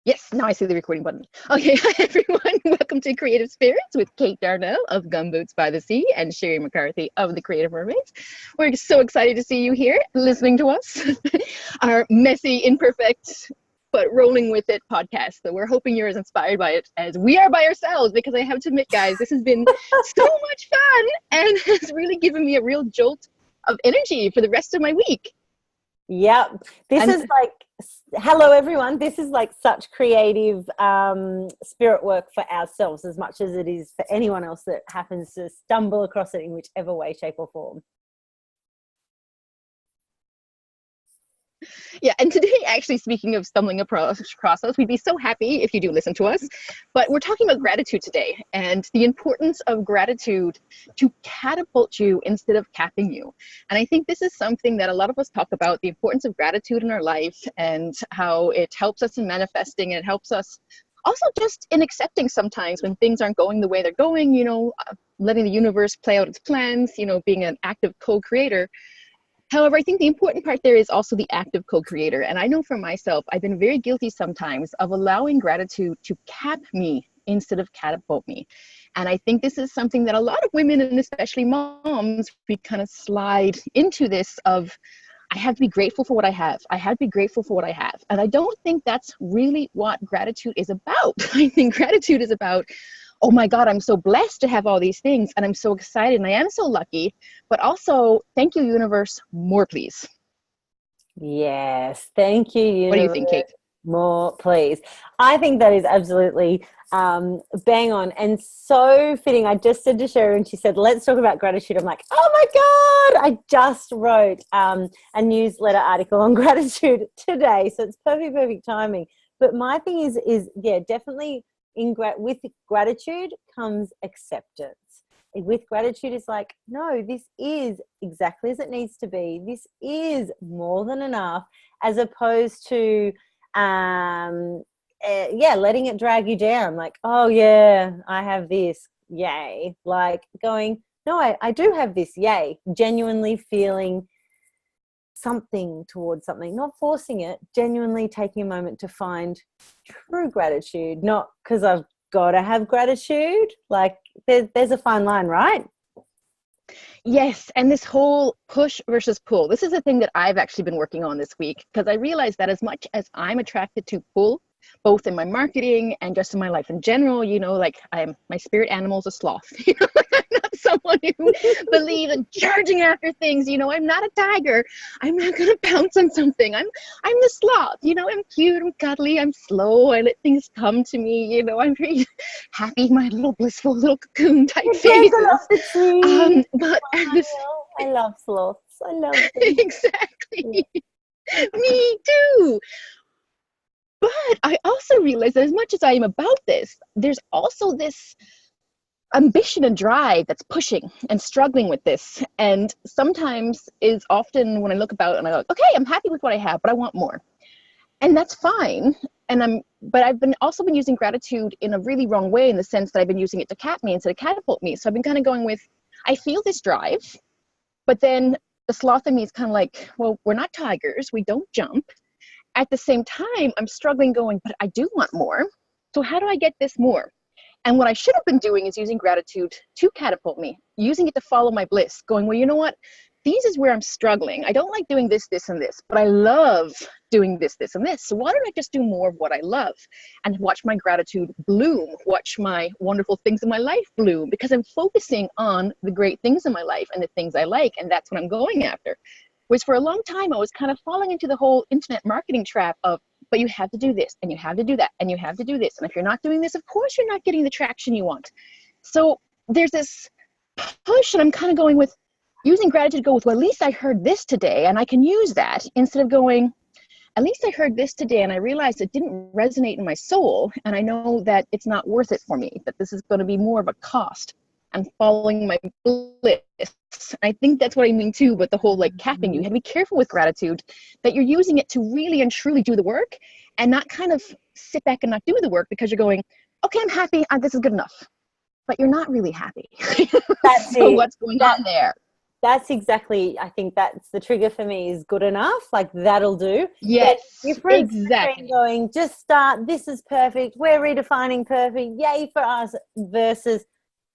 Yes, now I see the recording button. Okay, hi everyone. Welcome to Creative Spirits with Kate Darnell of Gumboots by the Sea and Sherry McCarthy of the Creative Mermaids. We're so excited to see you here listening to us, our messy, imperfect, but rolling with it podcast. So we're hoping you're as inspired by it as we are by ourselves, because I have to admit, guys, this has been so much fun and has really given me a real jolt of energy for the rest of my week. Yep. This is like, hello everyone. This is like such creative spirit work for ourselves as much as it is for anyone else that happens to stumble across it in whichever way, shape or form. Yeah, and today, actually, speaking of stumbling across us, we'd be so happy if you do listen to us. But we're talking about gratitude today and the importance of gratitude to catapult you instead of capping you. And I think this is something that a lot of us talk about, the importance of gratitude in our life and how it helps us in manifesting, and it helps us also just in accepting sometimes when things aren't going the way they're going, letting the universe play out its plans, being an active co-creator. However, I think the important part there is also the active co-creator. And I know for myself, I've been very guilty sometimes of allowing gratitude to cap me instead of catapult me. And I think this is something that a lot of women, and especially moms, we kind of slide into this of, I have to be grateful for what I have. I have to be grateful for what I have. And I don't think that's really what gratitude is about. I think gratitude is about, oh my God, I'm so blessed to have all these things, and I'm so excited, and I am so lucky, but also, thank you, universe, more please. Yes, thank you, universe. What do you think, Kate? More please. I think that is absolutely bang on and so fitting. I just said to Sherry, and she said, let's talk about gratitude. I'm like, oh my God, I just wrote a newsletter article on gratitude today, so it's perfect timing. But my thing is yeah, definitely with gratitude comes acceptance. With gratitude is like, no, this is exactly as it needs to be. This is more than enough, as opposed to letting it drag you down. Like, oh yeah, I have this, yay. Like going, no, I do have this, yay. Genuinely feeling something towards something, not forcing it, genuinely taking a moment to find true gratitude, not because I've got to have gratitude. Like there's a fine line, right? Yes, and this whole push versus pull, this is a thing that I've actually been working on this week, because I realized that as much as I'm attracted to pull, both in my marketing and just in my life in general, like my spirit animal is a sloth. I'm not someone who believes in charging after things. I'm not a tiger. I'm not going to pounce on something. I'm the sloth. I'm cute, I'm cuddly, I'm slow. I let things come to me. I'm very happy, my little blissful little cocoon type phase. But I love sloths. I love them. Exactly. Me too. But I also realized that as much as I am about this, there's also this ambition and drive that's pushing and struggling with this. And sometimes is often when I look about it and I go, okay, I'm happy with what I have, but I want more. And that's fine. But I've also been using gratitude in a really wrong way, in the sense that I've been using it to cap me instead of catapult me. So I've been kind of going with, I feel this drive, but then the sloth in me is kind of like, well, we're not tigers. We don't jump. At the same time, I'm struggling going, but I do want more. So how do I get this more? And what I should have been doing is using gratitude to catapult me, using it to follow my bliss, going, well, you know what? These is where I'm struggling. I don't like doing this, this, and this, but I love doing this, this, and this. So why don't I just do more of what I love and watch my gratitude bloom, watch my wonderful things in my life bloom, because I'm focusing on the great things in my life and the things I like, and that's what I'm going after. Which for a long time, I was kind of falling into the whole internet marketing trap of, but you have to do this, and you have to do that, and you have to do this. And if you're not doing this, of course, you're not getting the traction you want. So there's this push, and I'm kind of going with using gratitude to go with, well, at least I heard this today, and I can use that, instead of going, at least I heard this today, and I realized it didn't resonate in my soul, and I know that it's not worth it for me, that this is going to be more of a cost. I'm following my bliss. I think that's what I mean too, but the whole like capping, you have to be careful with gratitude that you're using it to really and truly do the work, and not kind of sit back and not do the work because you're going, okay, I'm happy, this is good enough. But you're not really happy. That's so what's going on there? That's exactly, I think that's the trigger for me, is good enough. Like, that'll do. Yes, There's a difference between exactly. going, just start, this is perfect, we're redefining perfect, yay for us, versus,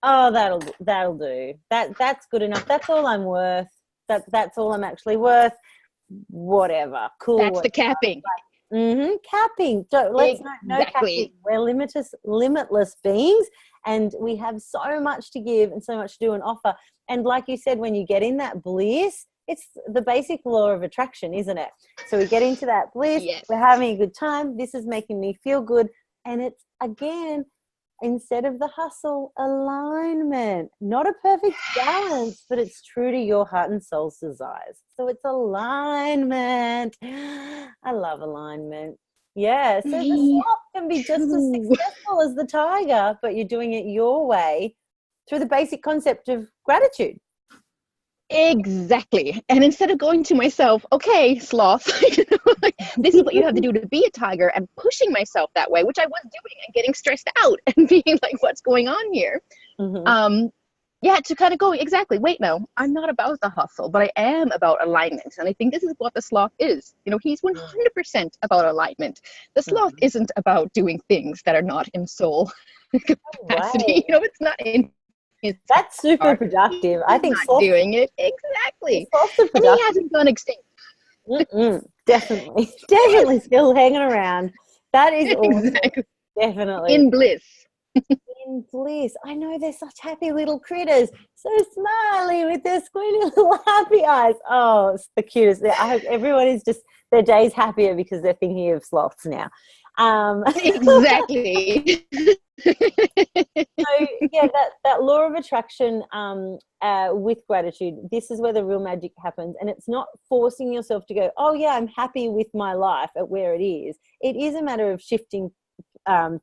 oh, that'll do. That's good enough. That's all I'm worth. That's all I'm actually worth. Whatever. Cool. That's the Whatever. capping. Capping. Let's no capping. Exactly. We're limitless beings, and we have so much to give and so much to do and offer. And like you said, when you get in that bliss, it's the basic law of attraction, isn't it? So we get into that bliss. Yes. We're having a good time. This is making me feel good, and it's, again, instead of the hustle, alignment. Not a perfect balance, but it's true to your heart and soul's desires. So it's alignment. I love alignment. Yeah, so the Me sloth can be just as too. successful as the tiger, but you're doing it your way through the basic concept of gratitude. Exactly. And instead of going to myself, okay, sloth, like, this is what you have to do to be a tiger, and pushing myself that way, which I was doing, and getting stressed out and being like, what's going on here? Yeah, to kind of go, exactly, wait, no, I'm not about the hustle, but I am about alignment. And I think this is what the sloth is. He's 100% about alignment. The sloth isn't about doing things that are not in soul capacity. Right. It's not in his That's super heart. productive. I He's think not doing it. Exactly. also And he hasn't gone extinct. Definitely still hanging around. That is awesome. Exactly. Definitely. In bliss. In bliss. I know they're such happy little critters. So smiley with their squinty little happy eyes. Oh, it's the cutest. I hope everyone is just, their day's happier because they're thinking of sloths now. Exactly. So yeah, that law of attraction with gratitude, this is where the real magic happens. And it's not forcing yourself to go, oh yeah, I'm happy with my life at where it is. It is a matter of shifting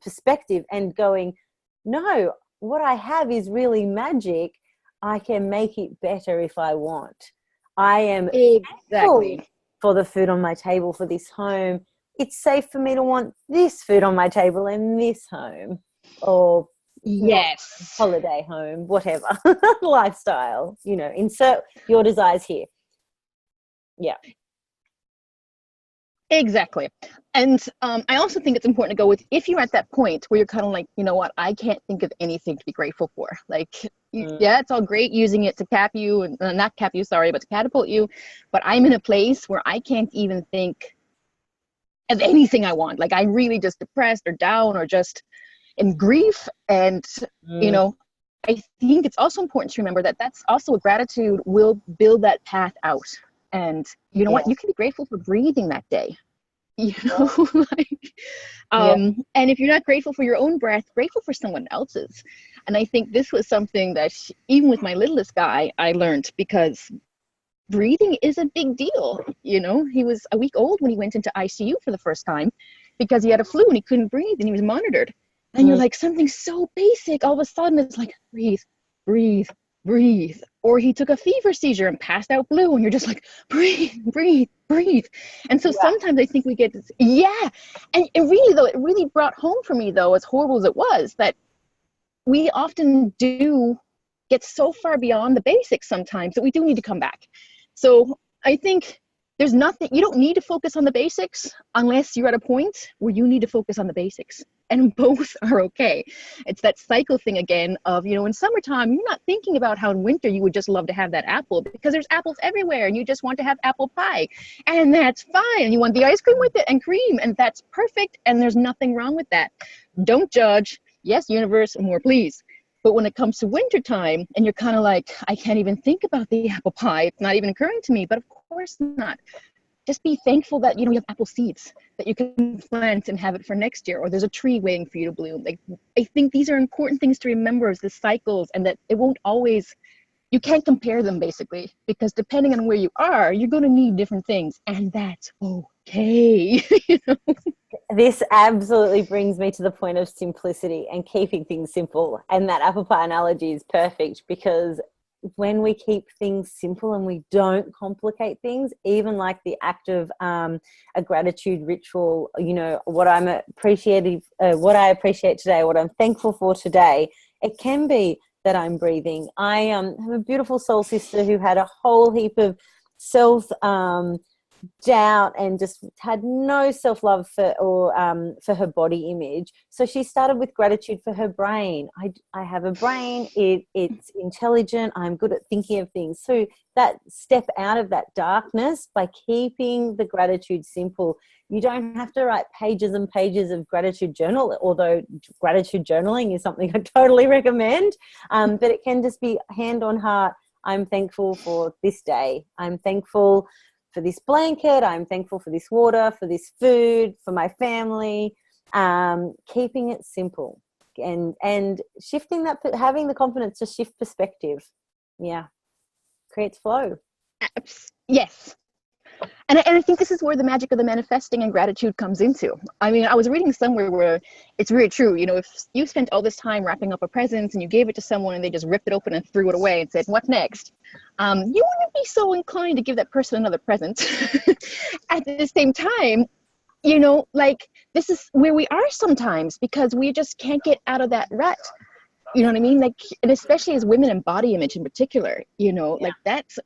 perspective and going, no, what I have is really magic. I can make it better if I want. I am Exactly for the food on my table, for this home. It's safe for me to want this food on my table in this home, or yes, holiday home, whatever lifestyle. Insert your desires here. Yeah. Exactly. And I also think it's important to go with, if you're at that point where you're kind of like, you know what, I can't think of anything to be grateful for. Like, yeah, it's all great using it to cap you, and not cap you, sorry, but to catapult you. But I'm in a place where I can't even think of anything I want. Like, I'm really just depressed or down or just in grief. And, I think it's also important to remember that that's also a gratitude will build that path out. And you know what? You can be grateful for breathing that day. And if you're not grateful for your own breath, grateful for someone else's. And I think this was something that even with my littlest guy, I learned, because breathing is a big deal. He was a week old when he went into ICU for the first time because he had a flu and he couldn't breathe, and he was monitored. And you're like, something so basic, all of a sudden it's like, breathe, breathe, breathe. Or he took a fever seizure and passed out blue, and you're just like, breathe, breathe, breathe. And so sometimes I think we get this, and it really brought home for me, though, as horrible as it was, that we often do get so far beyond the basics sometimes that we do need to come back. So I think there's nothing, you don't need to focus on the basics unless you're at a point where you need to focus on the basics. And both are okay. It's that cycle thing again of, in summertime, you're not thinking about how in winter you would just love to have that apple, because there's apples everywhere and you just want to have apple pie. And that's fine. And you want the ice cream with it and cream, and that's perfect. And there's nothing wrong with that. Don't judge. Yes, universe, more please. But when it comes to wintertime and you're kind of like, I can't even think about the apple pie, it's not even occurring to me, but of course not. Just be thankful that, you have apple seeds that you can plant and have it for next year, or there's a tree waiting for you to bloom. Like, I think these are important things to remember, as the cycles, and that it won't always, you can't compare them basically, because depending on where you are, you're going to need different things, and that's okay. This absolutely brings me to the point of simplicity and keeping things simple. And that apple pie analogy is perfect, because when we keep things simple and we don't complicate things, even like the act of a gratitude ritual, what I appreciate today, what I'm thankful for today, it can be that I'm breathing. I have a beautiful soul sister who had a whole heap of self doubt and just had no self-love for her body image. So she started with gratitude for her brain. I have a brain, it's intelligent, I'm good at thinking of things. So that step out of that darkness by keeping the gratitude simple. You don't have to write pages and pages of gratitude journal, although gratitude journaling is something I totally recommend. But it can just be hand on heart. I'm thankful for this day. I'm thankful for this blanket. I'm thankful for this water, for this food, for my family. Keeping it simple and shifting that, having the confidence to shift perspective. Yeah, creates flow. Yes. And I think this is where the magic of the manifesting and gratitude comes into. I mean, I was reading somewhere where it's very true. You know, if you spent all this time wrapping up a present and you gave it to someone and they just ripped it open and threw it away and said, "What next?" You wouldn't be so inclined to give that person another present. At the same time, you know, like, this is where we are sometimes because we just can't get out of that rut. You know what I mean? Like, and especially as women in body image in particular, you know, like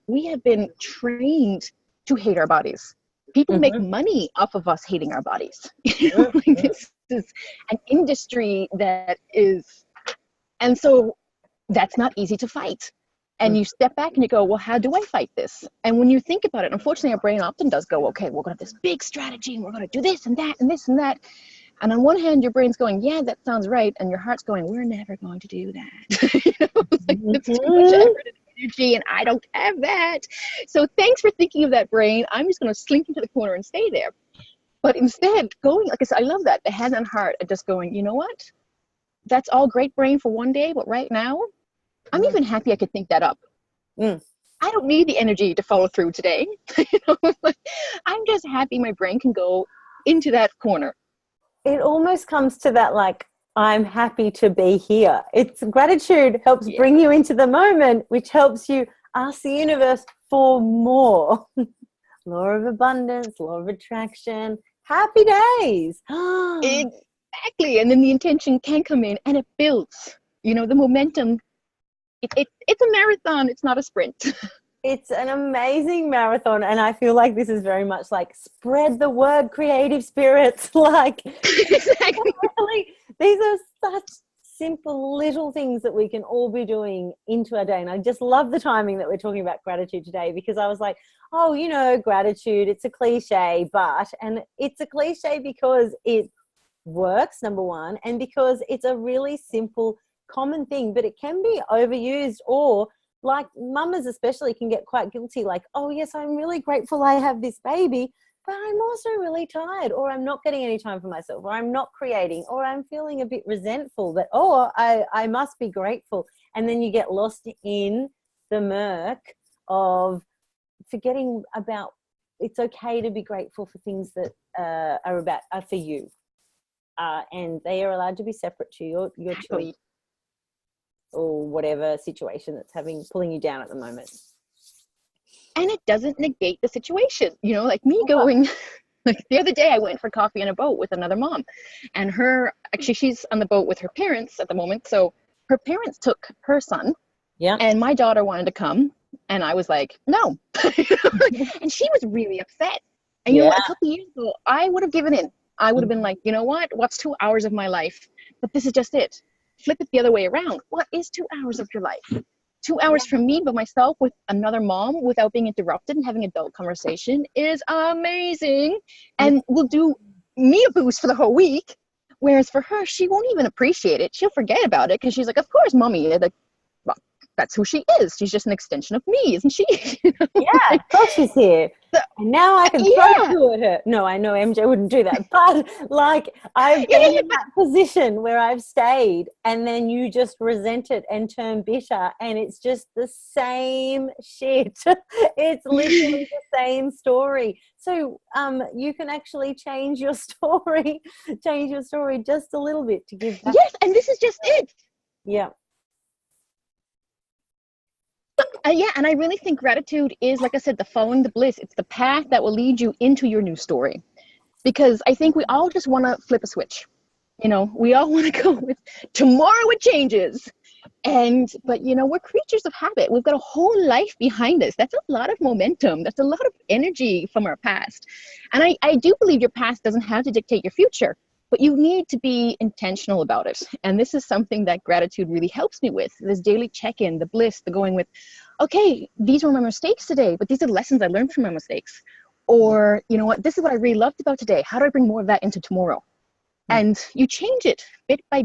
we have been trained to hate our bodies. People make money off of us hating our bodies. You know, like, this is an industry that is, and so that's not easy to fight. And you step back and you go, well, how do I fight this? And when you think about it, unfortunately, our brain often does go, okay, we're going to have this big strategy and we're going to do this and that and this and that. And on one hand, your brain's going, yeah, that sounds right. And your heart's going, we're never going to do that. You know, like, it's too much effort and energy, and I don't have that. So thanks for thinking of that, brain. I'm just going to slink into the corner and stay there. But instead, going, like I said, I love that, the hand on heart, and just going, you know what? That's all great, brain, for one day. But right now, I'm even happy I could think that up. I don't need the energy to follow through today. You know, like, I'm just happy my brain can go into that corner. It almost comes to that, like, I'm happy to be here. It's gratitude helps bring you into the moment, which helps you ask the universe for more. Law of abundance, law of attraction, happy days. Exactly. And then the intention can come in and it builds, you know, the momentum. It's a marathon. It's not a sprint. It's an amazing marathon, and I feel like this is very much like spread the word, creative spirits. Like, Exactly. These are such simple little things that we can all be doing into our day. And I just love the timing that we're talking about gratitude today, because I was like, oh, you know, gratitude, it's a cliche, and it's a cliche because it works, number one, and because it's a really simple, common thing, but it can be overused, or like mamas especially can get quite guilty, like, oh yes, I'm really grateful I have this baby, but I'm also really tired, or I'm not getting any time for myself, or I'm not creating, or I'm feeling a bit resentful, but I must be grateful. And then you get lost in the murk of forgetting about it's okay to be grateful for things that are for you, and they are allowed to be separate to your choice or whatever situation that's pulling you down at the moment. And it doesn't negate the situation, you know, like me going, like the other day I went for coffee on a boat with another mom, and she's on the boat with her parents at the moment. So her parents took her son, and my daughter wanted to come, and I was like, no. And she was really upset. And you know, a couple years ago, I would have given in. I would have been like, you know what's 2 hours of my life? But this is just it. Flip it the other way around. What is 2 hours of your life? 2 hours for me by myself with another mom without being interrupted and having adult conversation is amazing, and will do me a boost for the whole week. Whereas for her, she won't even appreciate it. She'll forget about it because she's like, of course, mommy, like, well, that's who she is. She's just an extension of me, isn't she? You know? Yeah, of course she's here. And now I can throw two at her. No, I know MJ wouldn't do that, but like, I've been in that position where I've stayed, and then you just resent it and turn bitter, and it's just the same shit. It's literally the same story. So you can actually change your story just a little bit to give back. Yes, and this is just it. Yeah. And I really think gratitude is, like I said, the following the bliss. It's the path that will lead you into your new story. Because I think we all just want to flip a switch. You know, we all want to go with tomorrow it changes. But we're creatures of habit. We've got a whole life behind us. That's a lot of momentum. That's a lot of energy from our past. And I do believe your past doesn't have to dictate your future, but you need to be intentional about it. And this is something that gratitude really helps me with. This daily check-in, the bliss, the going with, okay, these were my mistakes today, but these are the lessons I learned from my mistakes. Or, you know what, this is what I really loved about today. How do I bring more of that into tomorrow? And you change it bit by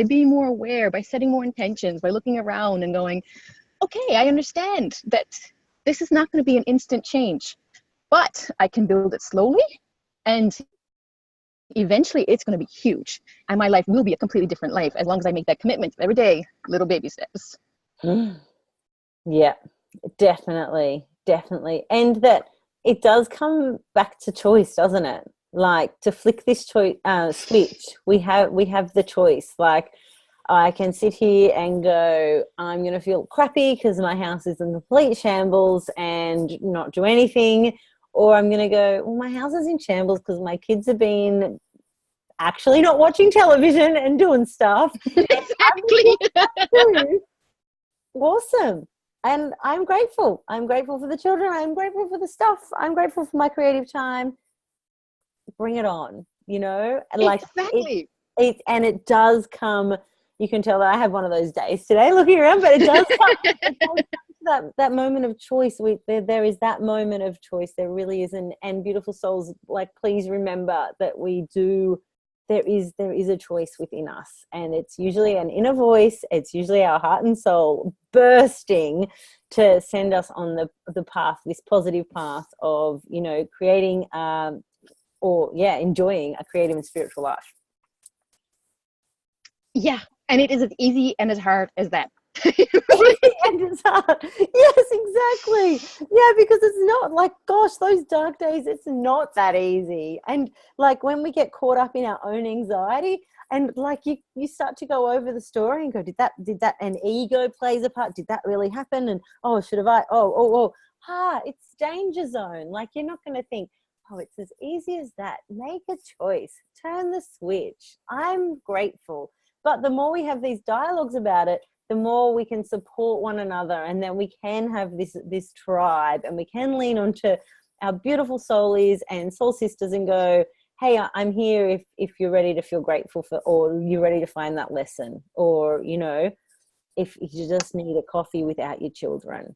being more aware, by setting more intentions, by looking around and going, okay, I understand that this is not going to be an instant change, but I can build it slowly, and eventually it's going to be huge. And my life will be a completely different life as long as I make that commitment every day, little baby steps. Yeah, definitely. Definitely. And that it does come back to choice, doesn't it? Like, to flick this switch, we have the choice. Like, I can sit here and go, I'm going to feel crappy because my house is in complete shambles and not do anything. Or I'm going to go, well, my house is in shambles because my kids have been actually not watching television and doing stuff. Exactly. Awesome. And I'm grateful. I'm grateful for the children. I'm grateful for the stuff. I'm grateful for my creative time. Bring it on, like exactly. It does come. You can tell that I have one of those days today looking around, but it does come to that moment of choice. There is that moment of choice. There really is. And beautiful souls, like, please remember that there is a choice within us, and it's usually an inner voice. It's usually our heart and soul bursting to send us on the path, this positive path of, creating enjoying a creative and spiritual life. Yeah, and it is as easy and as hard as that. And it's hard. Yes, exactly. Yeah, because it's not like, gosh, those dark days, it's not that easy. And like, when we get caught up in our own anxiety, and like you start to go over the story and go, did that, and ego plays a part, did that really happen? And it's danger zone. Like, you're not going to think, oh, it's as easy as that. Make a choice. Turn the switch. I'm grateful. But the more we have these dialogues about it, the more we can support one another, and then we can have this tribe, and we can lean onto our beautiful soulies and soul sisters and go, hey, I'm here if you're ready to feel grateful for, or you're ready to find that lesson, or, if you just need a coffee without your children.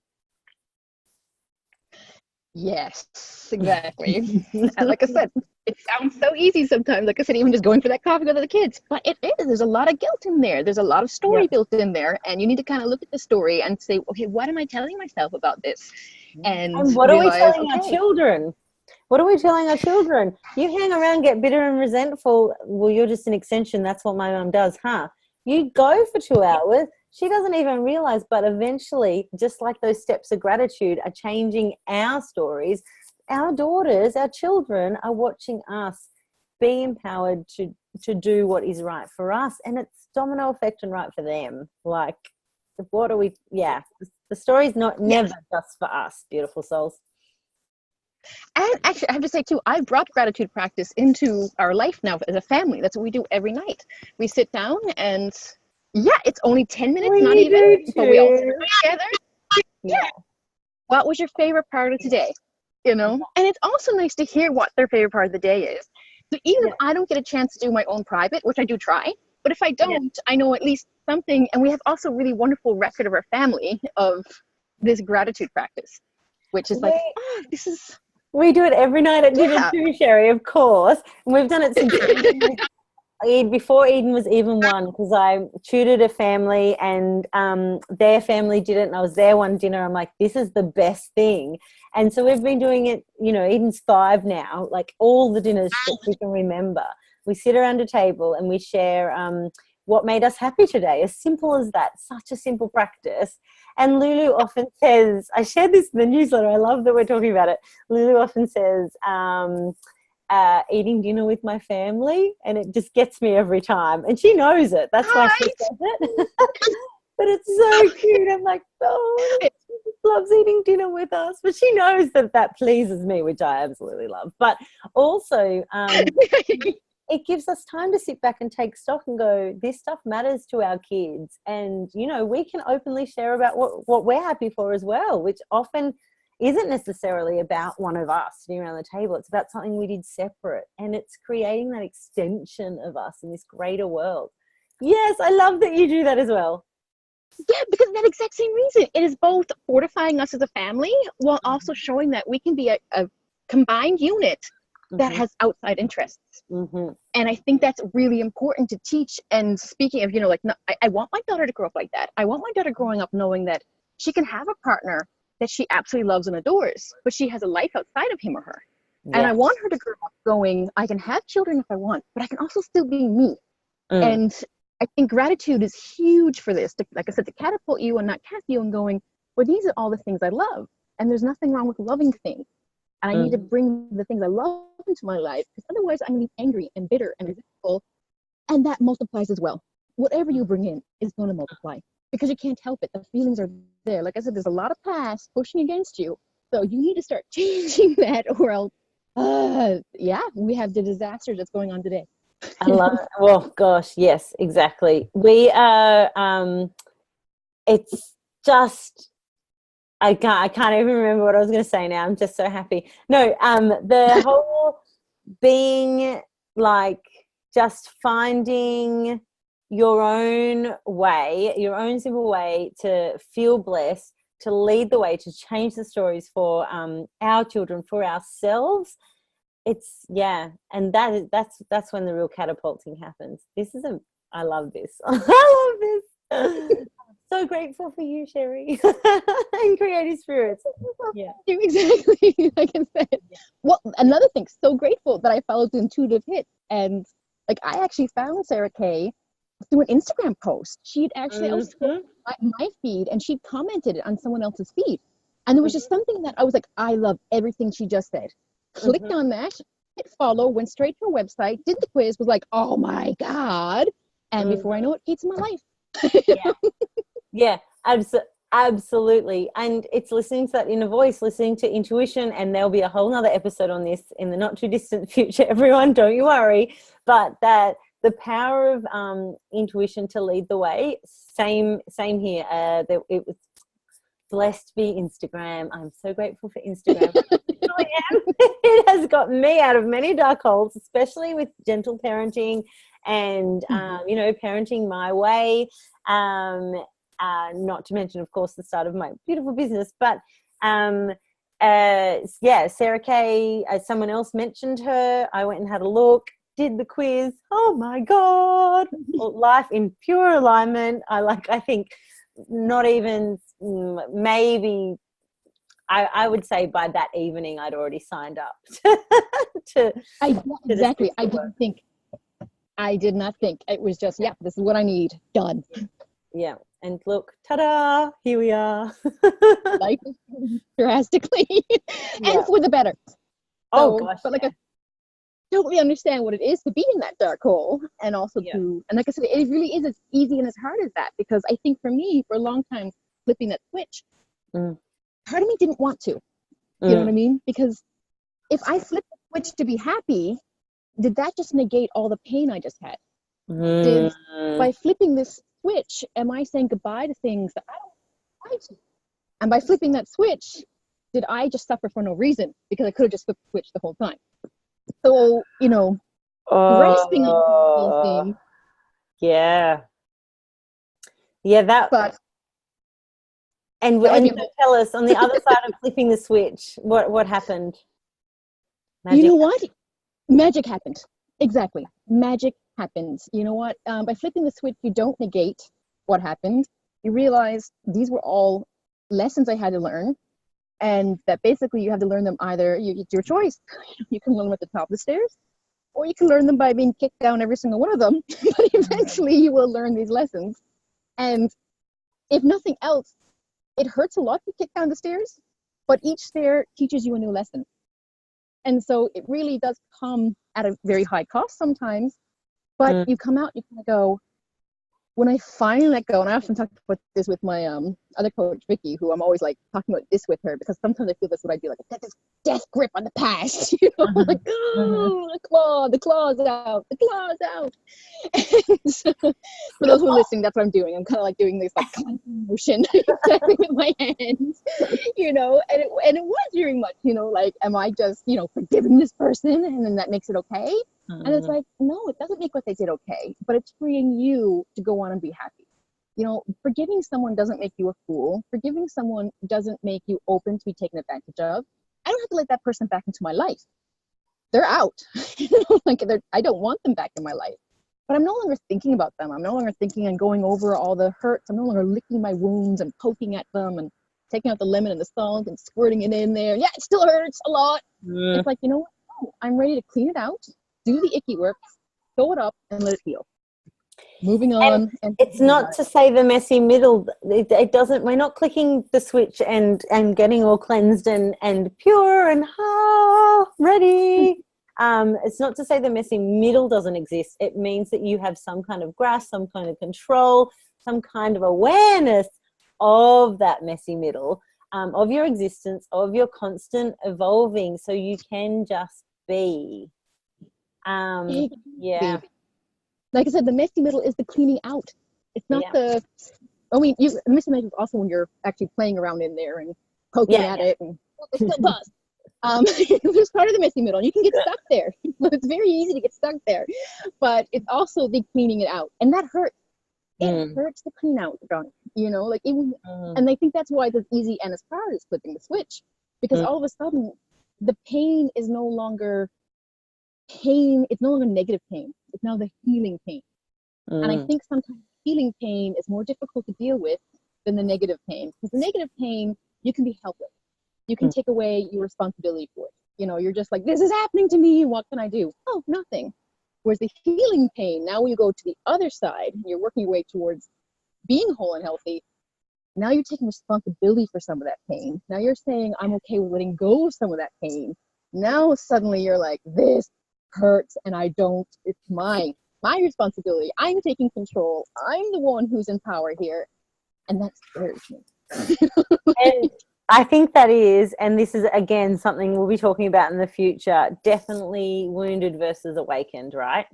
Yes, exactly. Like I said, it sounds so easy sometimes. Like I said, even just going for that coffee with the kids. But it is. There's a lot of guilt in there. There's a lot of story built in there. And you need to kind of look at the story and say, okay, what am I telling myself about this? And what are we telling our children? What are we telling our children? You hang around, get bitter and resentful. Well, you're just an extension. That's what my mum does, huh? You go for 2 hours. She doesn't even realize, but eventually, just like those steps of gratitude are changing our stories, our daughters, our children are watching us be empowered to do what is right for us. And it's domino effect and right for them. Like, what are we? Yeah, the story's never just for us, beautiful souls. And actually, I have to say too, I've brought gratitude practice into our life now as a family. That's what we do every night. We sit down and it's only 10 minutes, not even, but we all sit together. Yeah. What was your favorite part of today? And it's also nice to hear what their favorite part of the day is. So even if I don't get a chance to do my own private, which I do try, but if I don't, I know at least something. And we have also really wonderful record of our family of this gratitude practice, which is like, this is... We do it every night at dinner too, Sherry, of course. And we've done it since before Eden was even one, because I tutored a family and their family did it, and I was there one dinner. I'm like, this is the best thing. And so we've been doing it, Eden's 5 now, like all the dinners that we can remember. We sit around a table and we share what made us happy today. As simple as that, such a simple practice. And Lulu often says, I shared this in the newsletter, I love that we're talking about it. Lulu often says, eating dinner with my family, and it just gets me every time. And she knows it. That's why she says it. But it's so cute. I'm like, oh, she just loves eating dinner with us. But she knows that pleases me, which I absolutely love. But also, it gives us time to sit back and take stock and go, this stuff matters to our kids. And, you know, we can openly share about what we're happy for as well, which often isn't necessarily about one of us sitting around the table. It's about something we did separate, and it's creating that extension of us in this greater world. Yes, I love that you do that as well. Yeah, because that exact same reason. It is both fortifying us as a family while also showing that we can be a combined unit that has outside interests. And I think that's really important to teach. And speaking of, you know, like, no, I want my daughter to grow up like that. I want my daughter growing up knowing that she can have a partner that she absolutely loves and adores, but she has a life outside of him or her. And I want her to grow up going, I can have children if I want, but I can also still be me. And I think gratitude is huge for this. Like I said, to catapult you and not cast you and going, well, these are all the things I love. And there's nothing wrong with loving things. And I need to bring the things I love into my life, because otherwise I'm going to be angry and bitter and resentful. And that multiplies as well. Whatever you bring in is going to multiply, because you can't help it. The feelings are there. Like I said, there's a lot of past pushing against you. So you need to start changing that, or else, we have the disaster that's going on today. I love it. Well, gosh, yes, exactly. We are, it's just, I can't even remember what I was going to say now. I'm just so happy. No, the whole being like just finding your own way, your own simple way to feel blessed, to lead the way, to change the stories for our children, for ourselves. It's, yeah, and that's when the real catapulting happens. I love this. I love this. So grateful for you, Sherry, and Creative Spirits. Yeah, exactly. Like I said. Well, another thing, so grateful that I followed the intuitive hit, and like I actually found Sarah Kay through an Instagram post. She'd actually I was scrolling my feed, and she'd commented on someone else's feed, and there was just something that I was like, I love everything she just said. Clicked on that, hit follow, went straight to her website, did the quiz, was like, oh my God, and before I know it, Kate's in my life. Yeah, absolutely. And it's listening to that inner voice, listening to intuition, and there'll be a whole nother episode on this in the not too distant future, everyone, don't you worry. But that the power of intuition to lead the way, same here. It was blessed to be Instagram. I'm so grateful for Instagram. It has got me out of many dark holes, especially with gentle parenting and, you know, parenting my way. Not to mention, of course, the start of my beautiful business. But, Sarah Kay, someone else mentioned her. I went and had a look, did the quiz. Oh, my God. Life in pure alignment. I think not even maybe I would say by that evening I'd already signed up exactly. I did not think. It was just, this is what I need. Done. Yeah. And look, ta-da, here we are. Life is drastically and for the better. Oh, gosh. But I totally understand what it is to be in that dark hole, and also and like I said, it really is as easy and as hard as that, because I think for me, for a long time, flipping that switch, part of me didn't want to. You know what I mean? Because if I flipped the switch to be happy, did that just negate all the pain I just had? By flipping this switch, am I saying goodbye to things that I don't like to? And by flipping that switch, did I just suffer for no reason? Because I could have just flipped the switch the whole time. So, you know, resting on the whole thing. Yeah. Yeah, that. But and so tell us, on the other side of flipping the switch, what happened? Magic. You know what? Magic happened. Exactly. Magic happens. You know what? By flipping the switch, you don't negate what happened. You realize these were all lessons I had to learn, and that basically you have to learn them either, it's your choice. You can learn them at the top of the stairs, or you can learn them by being kicked down every single one of them. But eventually you will learn these lessons. And if nothing else, it hurts a lot to kick down the stairs, but each stair teaches you a new lesson. And so it really does come at a very high cost sometimes, but you come out, you kind of go, when I finally let go, and I often talk about this with my other coach, Vicky, who I'm always like talking about this with her, because sometimes I feel that's what I do, like I got this death grip on the past, you know, like, oh, the claw's out, the claw's out. And so, for those who are listening, that's what I'm doing. I'm kind of like doing this like motion exactly with my hands, you know, and it was very much, you know, like, am I just, you know, forgiving this person and then that makes it okay? And it's like, no, it doesn't make what they did okay, but it's freeing you to go on and be happy. You know, forgiving someone doesn't make you a fool. Forgiving someone doesn't make you open to be taken advantage of. I don't have to let that person back into my life. They're out. Like, I don't want them back in my life. But I'm no longer thinking about them. I'm no longer thinking and going over all the hurts. I'm no longer licking my wounds and poking at them and taking out the lemon and the salt and squirting it in there. Yeah, it still hurts a lot. It's like, you know what? No, I'm ready to clean it out, do the icky work, throw it up, and let it heal. Moving on. And it's not to say the messy middle. It doesn't. We're not clicking the switch and getting all cleansed and pure and ready. It's not to say the messy middle doesn't exist. It means that you have some kind of grasp, some kind of control, some kind of awareness of that messy middle, of your existence, of your constant evolving, so you can just be. Yeah. Like I said, the messy middle is the cleaning out. It's not the. I mean, the messy middle is also when you're actually playing around in there and poking at it, and it's still buzz. There's part of the messy middle, and you can get stuck there. It's very easy to get stuck there, but it's also the cleaning it out, and that hurts. It hurts to clean out, you know, like even, and I think that's why it's as easy and as hard as flipping the switch, because all of a sudden the pain is no longer pain. It's no longer negative pain. It's now the healing pain. And I think sometimes healing pain is more difficult to deal with than the negative pain, because the negative pain, you can be helpless. You can take away your responsibility for it. You know, you're just like, this is happening to me. What can I do? Oh, nothing. Whereas the healing pain, now when you go to the other side, and you're working your way towards being whole and healthy, now you're taking responsibility for some of that pain. Now you're saying, I'm okay with letting go of some of that pain. Now suddenly you're like, this hurts and I don't, it's my responsibility. I'm taking control. I'm the one who's in power here. And that scares me. And I think that is, and this is again something we'll be talking about in the future, definitely wounded versus awakened, right?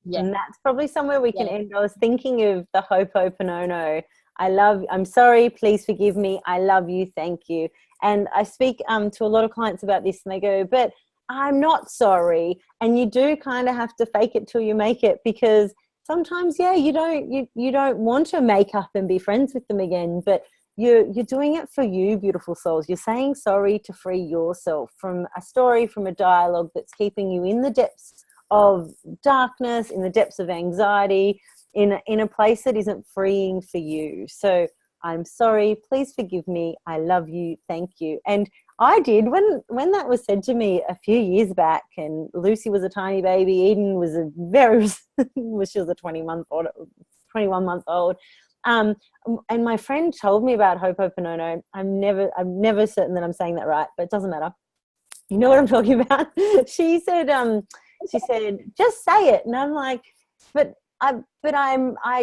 Yeah. And that's probably somewhere we can end. I was thinking of the Ho'oponopono. I'm sorry, please forgive me, I love you, thank you. And I speak to a lot of clients about this, and they go, but I'm not sorry. And you do kind of have to fake it till you make it, because sometimes, you don't want to make up and be friends with them again, but you're doing it for you, beautiful souls. You're saying sorry to free yourself from a story, from a dialogue that's keeping you in the depths of darkness, in the depths of anxiety, in a place that isn't freeing for you. So I'm sorry, please forgive me, I love you, thank you. And I did, when that was said to me a few years back, and Lucy was a tiny baby, Eden was she was a 21 month old. And my friend told me about Ho'oponopono. I'm never certain that I'm saying that right, but it doesn't matter. You know what I'm talking about? She said, just say it. And I'm like, but I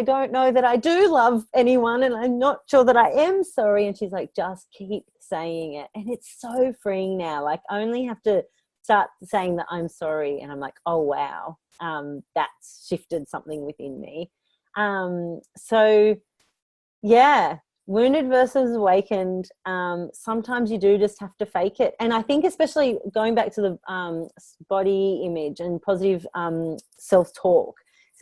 don't know that I do love anyone, and I'm not sure that I am sorry. And she's like, just keep saying it. And it's so freeing now. Like, I only have to start saying that I'm sorry, and I'm like, oh wow, that's shifted something within me. So yeah, wounded versus awakened. Sometimes you do just have to fake it. And I think, especially going back to the body image and positive self-talk,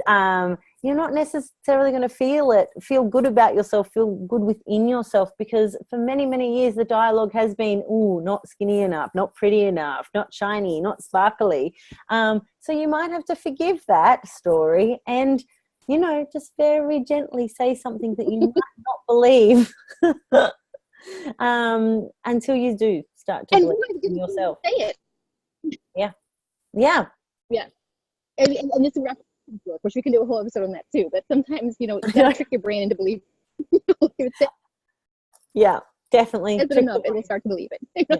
you're not necessarily going to feel good about yourself, feel good within yourself, because for many, many years the dialogue has been, not skinny enough, not pretty enough, not shiny, not sparkly. So you might have to forgive that story and, just very gently say something that you might not believe until you do start to believe in yourself. Say it. Yeah. And this is which we can do a whole episode on that too. But sometimes, you gotta trick your brain into believing. Yeah, definitely. That's enough, and they start to believe it. Yeah.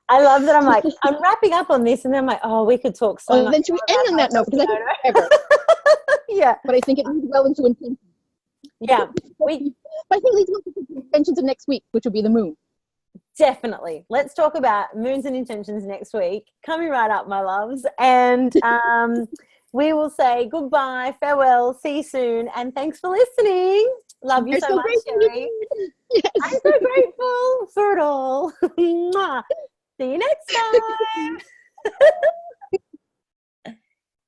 I love that. I'm like, I'm wrapping up on this, and then I'm like, oh, we could talk so much. Then should we end on that note? Because I could forever. Yeah. But I think it leads well into intention. Yeah, we I think these are the intentions of next week, which will be the moon. definitely. Let's talk about moons and intentions next week. Coming right up, my loves. And we will say goodbye, farewell, see you soon, and thanks for listening. Love you You're so so much, grateful you Sherry. did. I'm Yes. so grateful for it all. Mwah. See you next time.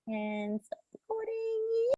And